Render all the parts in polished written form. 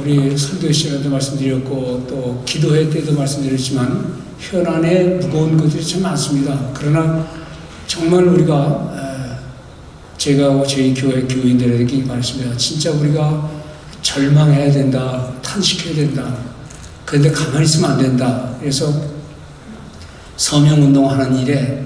우리 설교 시간에도 말씀드렸고 또 기도회 때도 말씀드렸지만 현안에 무거운 것들이 참 많습니다. 그러나 정말 우리가 제가 저희 교회 교인들에게 말씀드려요. 진짜 우리가 절망해야 된다, 탄식해야 된다. 그런데 가만히 있으면 안 된다. 그래서 서명운동하는 일에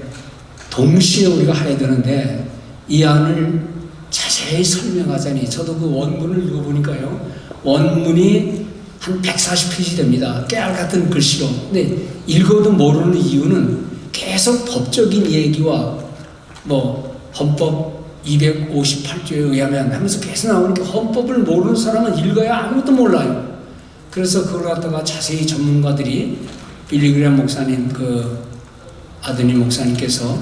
동시에 우리가 해야 되는데 이 안을 자세히 설명하자니 저도 그 원문을 읽어보니까요. 원문이 한 140페이지 됩니다. 깨알 같은 글씨로. 근데 읽어도 모르는 이유는 계속 법적인 얘기와 헌법 258조에 의하면 하면서 계속 나오니까 헌법을 모르는 사람은 읽어야 아무것도 몰라요. 그래서 그걸 갖다가 자세히 전문가들이 빌리그레암 목사님 그 아드님 목사님께서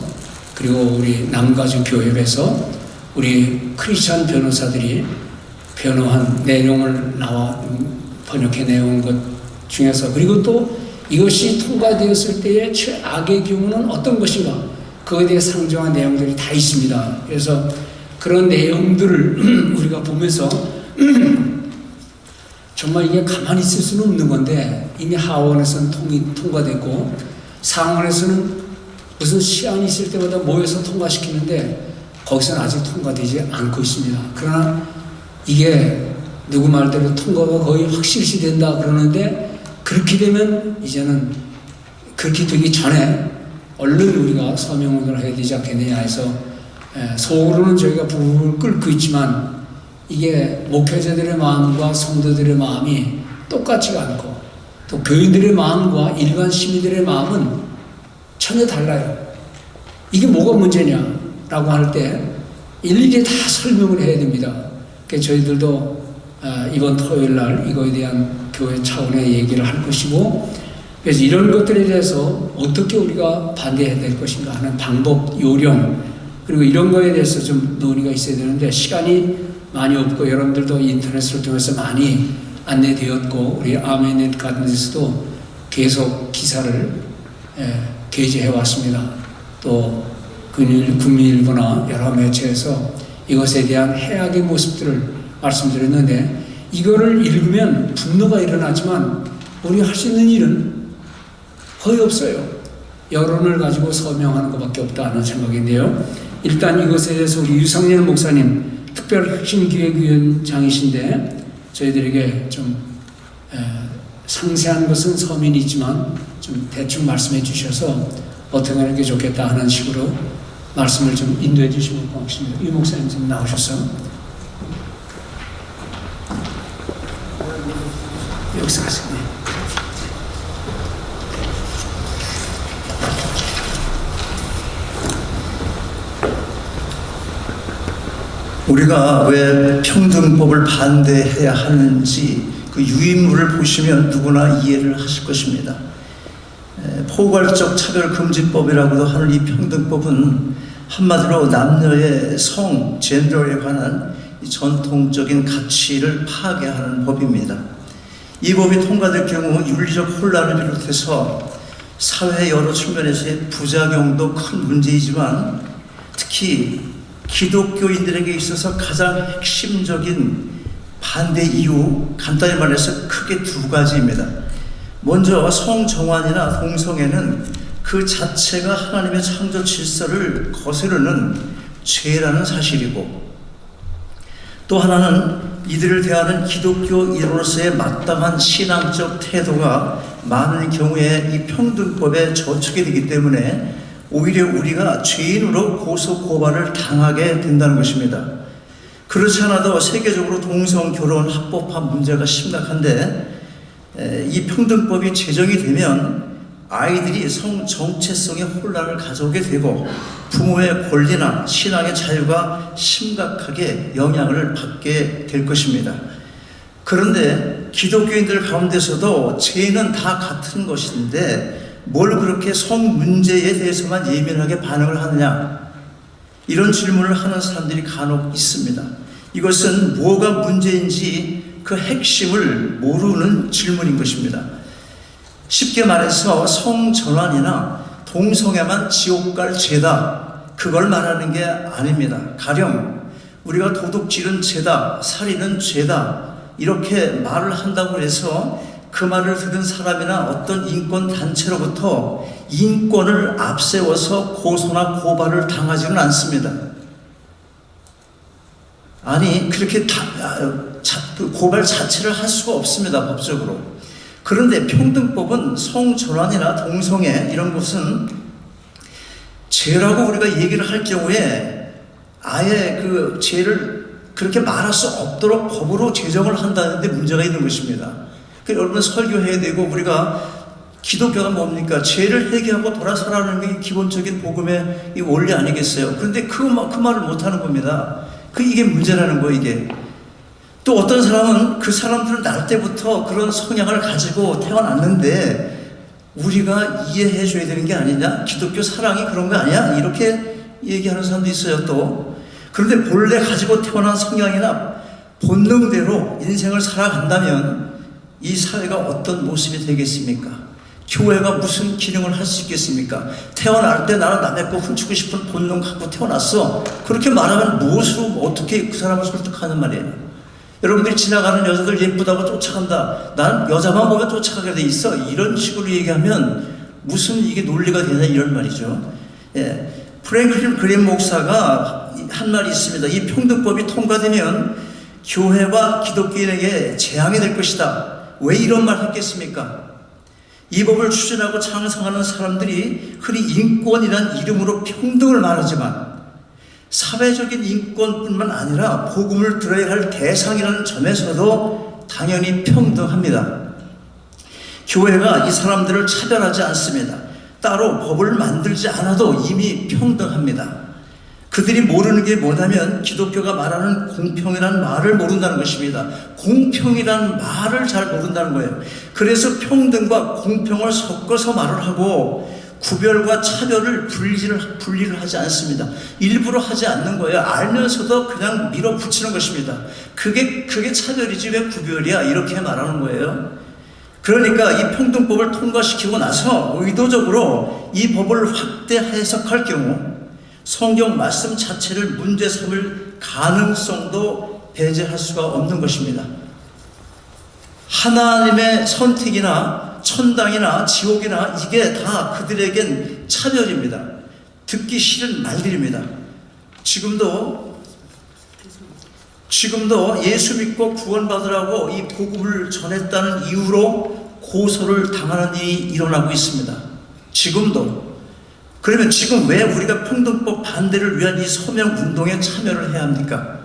그리고 우리 남가주 교회에서 우리 크리스찬 변호사들이 변호한 내용을 번역해 내온 것 중에서 그리고 또 이것이 통과되었을 때의 최악의 경우는 어떤 것인가 그거에 대해 상정한 내용들이 다 있습니다. 그래서 그런 내용들을 우리가 보면서 정말 이게 가만히 있을 수는 없는 건데 이미 하원에서는 통과됐고 상원에서는 무슨 시안이 있을 때마다 모여서 통과시키는데 거기서는 아직 통과되지 않고 있습니다. 그러나 이게 누구 말대로 통과가 거의 확실시 된다 그러는데 그렇게 되면 이제는 그렇게 되기 전에 얼른 우리가 서명운동을 해야 되지 않겠느냐 해서 속으로는 저희가 부부를 끓고 있지만 이게 목회자들의 마음과 성도들의 마음이 똑같지가 않고 또 교인들의 마음과 일반 시민들의 마음은 전혀 달라요. 이게 뭐가 문제냐라고 할 때 일일이 다 설명을 해야 됩니다. 그래서 저희들도 이번 토요일 날 이거에 대한 교회 차원의 얘기를 할 것이고 그래서 이런 것들에 대해서 어떻게 우리가 반대해야 될 것인가 하는 방법, 요령 그리고 이런 거에 대해서 좀 논의가 있어야 되는데 시간이 많이 없고 여러분들도 인터넷을 통해서 많이 안내되었고 우리 아멘넷 같은 데서도 계속 기사를 게재해 왔습니다. 또 국민일보나 여러 매체에서 이것에 대한 해악의 모습들을 말씀드렸는데 이거를 읽으면 분노가 일어나지만 우리가 할 수 있는 일은 거의 없어요. 여론을 가지고 서명하는 것밖에 없다는 생각인데요. 일단 이것에 대해서 우리 유상열 목사님 특별혁신기획위원장이신데 저희들에게 좀 상세한 것은 서민이지만 좀 대충 말씀해 주셔서 어떻게 하는 게 좋겠다 하는 식으로 말씀을 좀 인도해 주시면 고맙습니다. 유 목사님 좀 나오셨어? 여기서 하세요. 우리가 왜 평등법을 반대해야 하는지 그 유인물을 보시면 누구나 이해를 하실 것입니다. 포괄적 차별금지법이라고도 하는 이 평등법은 한마디로 남녀의 성, 젠더에 관한 전통적인 가치를 파괴하는 법입니다. 이 법이 통과될 경우 윤리적 혼란을 비롯해서 사회 여러 측면에서의 부작용도 큰 문제이지만 특히 기독교인들에게 있어서 가장 핵심적인 반대 이유, 간단히 말해서 크게 두 가지입니다. 먼저 성정환이나 동성애는 그 자체가 하나님의 창조 질서를 거스르는 죄라는 사실이고 또 하나는 이들을 대하는 기독교인으로서의 마땅한 신앙적 태도가 많은 경우에 이 평등법에 저촉이 되기 때문에 오히려 우리가 죄인으로 고소고발을 당하게 된다는 것입니다. 그렇지 않아도 세계적으로 동성결혼 합법화 문제가 심각한데 이 평등법이 제정이 되면 아이들이 성 정체성의 혼란을 가져오게 되고 부모의 권리나 신앙의 자유가 심각하게 영향을 받게 될 것입니다. 그런데 기독교인들 가운데서도 죄는 다 같은 것인데 뭘 그렇게 성 문제에 대해서만 예민하게 반응을 하느냐, 이런 질문을 하는 사람들이 간혹 있습니다. 이것은 뭐가 문제인지 그 핵심을 모르는 질문인 것입니다. 쉽게 말해서 성전환이나 동성애만 지옥 갈 죄다, 그걸 말하는 게 아닙니다. 가령 우리가 도둑질은 죄다, 살인은 죄다, 이렇게 말을 한다고 해서 그 말을 들은 사람이나 어떤 인권단체로부터 인권을 앞세워서 고소나 고발을 당하지는 않습니다. 아니, 그렇게 그 고발 자체를 할 수가 없습니다, 법적으로. 그런데 평등법은 성전환이나 동성애 이런 것은 죄라고 우리가 얘기를 할 경우에 아예 그 죄를 그렇게 말할 수 없도록 법으로 제정을 한다는데 문제가 있는 것입니다. 그래서 여러분 설교해야 되고, 우리가 기독교가 뭡니까? 죄를 회개하고 돌아서라는 게 기본적인 복음의 이 원리 아니겠어요? 그런데 그 말을 못하는 겁니다. 이게 문제라는 거예요, 이게. 또 어떤 사람은 그 사람들은 날 때부터 그런 성향을 가지고 태어났는데 우리가 이해해 줘야 되는 게 아니냐? 기독교 사랑이 그런 거 아니야? 이렇게 얘기하는 사람도 있어요, 또. 그런데 본래 가지고 태어난 성향이나 본능대로 인생을 살아간다면 이 사회가 어떤 모습이 되겠습니까? 교회가 무슨 기능을 할 수 있겠습니까? 태어날 때 나는 남의 거 훔치고 싶은 본능 갖고 태어났어. 그렇게 말하면 무엇으로 어떻게 그 사람을 설득하는 말이에요? 여러분들이 지나가는 여자들 예쁘다고 쫓아간다. 난 여자만 보면 쫓아가게 돼 있어. 이런 식으로 얘기하면 무슨 이게 논리가 되냐 이런 말이죠. 예. 프랭클린 그린 목사가 한 말이 있습니다. 이 평등법이 통과되면 교회와 기독교인에게 재앙이 될 것이다. 왜 이런 말 했겠습니까? 이 법을 추진하고 찬성하는 사람들이 흔히 인권이란 이름으로 평등을 말하지만 사회적인 인권뿐만 아니라 복음을 들어야 할 대상이라는 점에서도 당연히 평등합니다. 교회가 이 사람들을 차별하지 않습니다. 따로 법을 만들지 않아도 이미 평등합니다. 그들이 모르는 게 뭐냐면 기독교가 말하는 공평이라는 말을 모른다는 것입니다. 공평이라는 말을 잘 모른다는 거예요. 그래서 평등과 공평을 섞어서 말을 하고 구별과 차별을 분리를 하지 않습니다. 일부러 하지 않는 거예요. 알면서도 그냥 밀어붙이는 것입니다. 그게 차별이지 왜 구별이야? 이렇게 말하는 거예요. 그러니까 이 평등법을 통과시키고 나서 의도적으로 이 법을 확대 해석할 경우 성경 말씀 자체를 문제 삼을 가능성도 배제할 수가 없는 것입니다. 하나님의 선택이나 천당이나 지옥이나 이게 다 그들에겐 차별입니다. 듣기 싫은 말들입니다. 지금도 예수 믿고 구원받으라고 이 복음을 전했다는 이유로 고소를 당하는 일이 일어나고 있습니다. 지금도. 그러면 지금 왜 우리가 평등법 반대를 위한 이 서명 운동에 참여를 해야 합니까?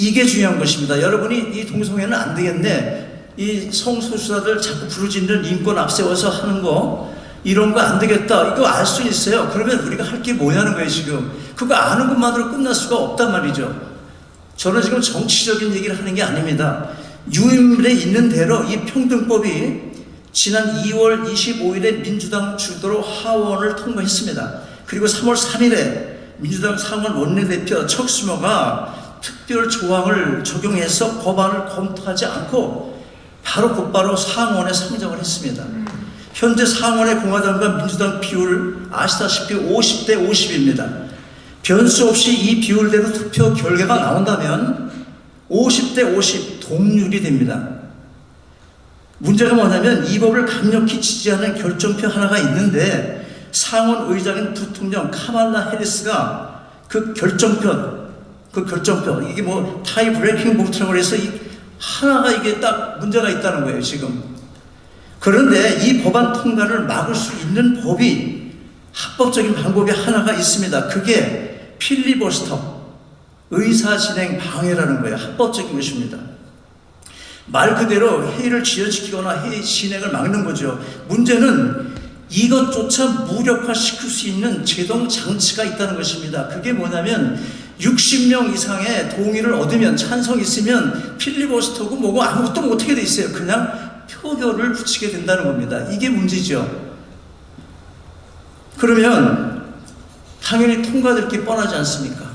이게 중요한 것입니다. 여러분이 이 동성애는 안 되겠네. 이 성소수자들 자꾸 부르짖는 인권 앞세워서 하는 거 이런 거 안 되겠다. 이거 알 수 있어요. 그러면 우리가 할 게 뭐냐는 거예요, 지금. 그거 아는 것만으로 끝날 수가 없단 말이죠. 저는 지금 정치적인 얘기를 하는 게 아닙니다. 유인물에 있는 대로 이 평등법이 지난 2월 25일에 민주당 주도로 하원을 통과했습니다. 그리고 3월 3일에 민주당 상원 원내대표 척수모가 특별 조항을 적용해서 법안을 검토하지 않고 곧바로 상원에 상정을 했습니다. 현재 상원의 공화당과 민주당 비율 아시다시피 50대 50입니다. 변수 없이 이 비율대로 투표 결과가 나온다면 50대 50 동률이 됩니다. 문제가 뭐냐면 이 법을 강력히 지지하는 결정표 하나가 있는데 상원 의장인 부통령 카말라 해리스가 그 결정표 이게 뭐 타이 브레이킹 보트라고 해서 하나가 이게 딱 문제가 있다는 거예요, 지금. 그런데 이 법안 통과를 막을 수 있는 법이 합법적인 방법이 하나가 있습니다. 그게 필리버스터, 의사진행 방해라는 거예요. 합법적인 것입니다. 말 그대로 회의를 지연시키거나 회의 진행을 막는 거죠. 문제는 이것조차 무력화시킬 수 있는 제동 장치가 있다는 것입니다. 그게 뭐냐면 60명 이상의 동의를 얻으면, 찬성이 있으면 필리버스터고 뭐고 아무것도 못하게 돼 있어요. 그냥 표결을 붙이게 된다는 겁니다. 이게 문제죠. 그러면 당연히 통과될 게 뻔하지 않습니까?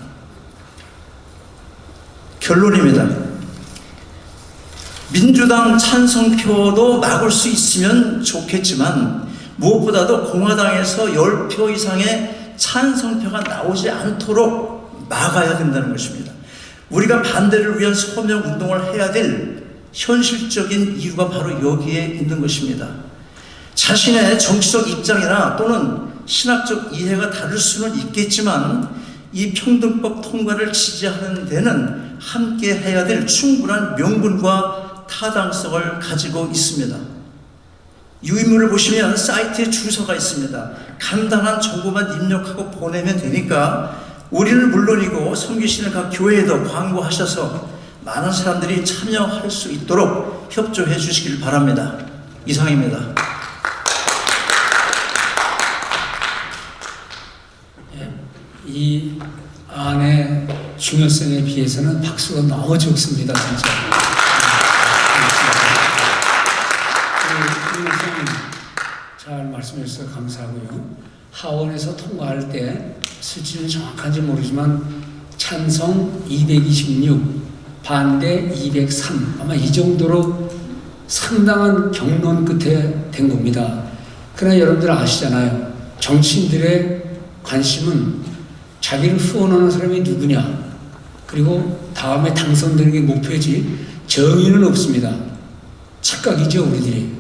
결론입니다. 민주당 찬성표도 막을 수 있으면 좋겠지만 무엇보다도 공화당에서 10표 이상의 찬성표가 나오지 않도록 막아야 된다는 것입니다. 우리가 반대를 위한 서명 운동을 해야 될 현실적인 이유가 바로 여기에 있는 것입니다. 자신의 정치적 입장이나 또는 신학적 이해가 다를 수는 있겠지만 이 평등법 통과를 지지하는 데는 함께 해야 될 충분한 명분과 타당성을 가지고 있습니다. 유인물을 보시면 사이트에 주소가 있습니다. 간단한 정보만 입력하고 보내면 되니까 우리는 물론이고 섬기시는 각 교회에도 광고하셔서 많은 사람들이 참여할 수 있도록 협조해 주시길 바랍니다. 이상입니다. 이 안의 중요성에 비해서는 박수가 너무 적습니다, 진짜. 잘 말씀해 주셔서 감사하고요. 하원에서 통과할 때 수치는 정확한지 모르지만 찬성 226, 반대 203, 아마 이 정도로 상당한 경론 끝에 된 겁니다. 그러나 여러분들 아시잖아요. 정치인들의 관심은 자기를 후원하는 사람이 누구냐, 그리고 다음에 당선되는 게 목표지 정의는 없습니다. 착각이죠, 우리들이.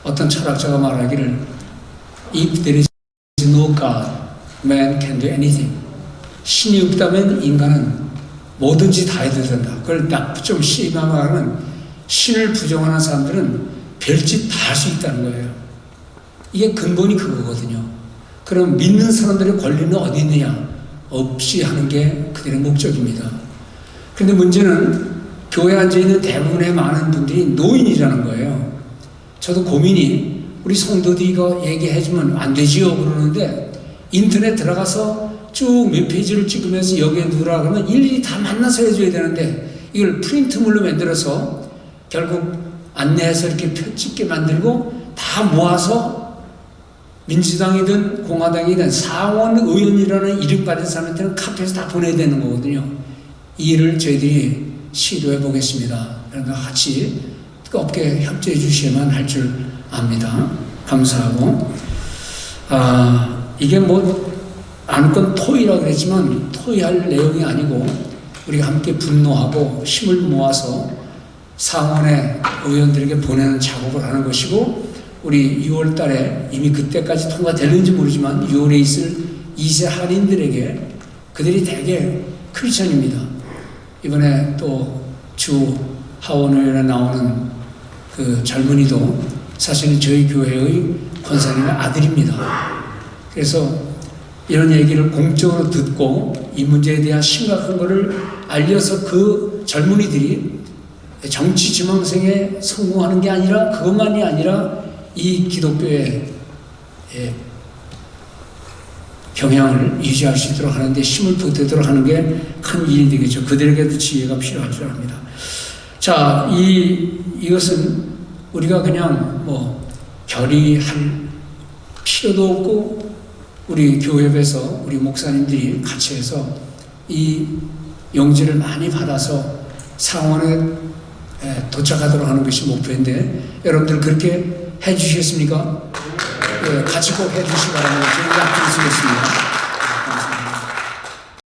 어떤 철학자가 말하기를 If there is no God, man can do anything. 신이 없다면 인간은 뭐든지 다 해도 된다. 그걸 좀 심하게 말하면 신을 부정하는 사람들은 별짓 다 할 수 있다는 거예요. 이게 근본이 그거거든요. 그럼 믿는 사람들의 권리는 어디 있느냐? 없이 하는 게 그들의 목적입니다. 그런데 문제는 교회에 앉아있는 대부분의 많은 분들이 노인이라는 거예요. 저도 고민이, 우리 성도들이 이거 얘기해주면 안 되지요 그러는데 인터넷 들어가서 쭉 몇 페이지를 찍으면서 여기에 누르라 그러면 일일이 다 만나서 해줘야 되는데 이걸 프린트물로 만들어서 결국 안내해서 이렇게 찍게 만들고 다 모아서 민주당이든 공화당이든 상원 의원이라는 이름 가진 사람한테는 카피해서 다 보내야 되는 거거든요. 이 일을 저희들이 시도해 보겠습니다. 그러니까 같이 뜨겁게 협조해 주셔야만 할 줄 압니다. 감사하고, 이게 뭐 안건 토의라고 그랬지만 토의할 내용이 아니고 우리가 함께 분노하고 힘을 모아서 상원의 의원들에게 보내는 작업을 하는 것이고, 우리 6월 달에 이미 그때까지 통과되는지 모르지만 6월에 있을 2세 한인들에게, 그들이 대개 크리스천입니다. 이번에 또 주 하원의원에 나오는 그 젊은이도 사실은 저희 교회의 권사님의 아들입니다. 그래서 이런 얘기를 공적으로 듣고 이 문제에 대한 심각한 것을 알려서 그 젊은이들이 정치 지망생에 성공하는 게 아니라, 그것만이 아니라 이 기독교의 경향을 유지할 수 있도록 하는데 힘을 보태도록 하는 게 큰 일이 되겠죠. 그들에게도 지혜가 필요할 줄 압니다. 자, 이것은 우리가 그냥 뭐 결의할 필요도 없고, 우리 교회에서 우리 목사님들이 같이 해서 이 용지를 많이 받아서 상원에 도착하도록 하는 것이 목표인데, 여러분들 그렇게 해 주시겠습니까? 같이 꼭 해 주시기 바랍니다. 저희가 약속했습니다.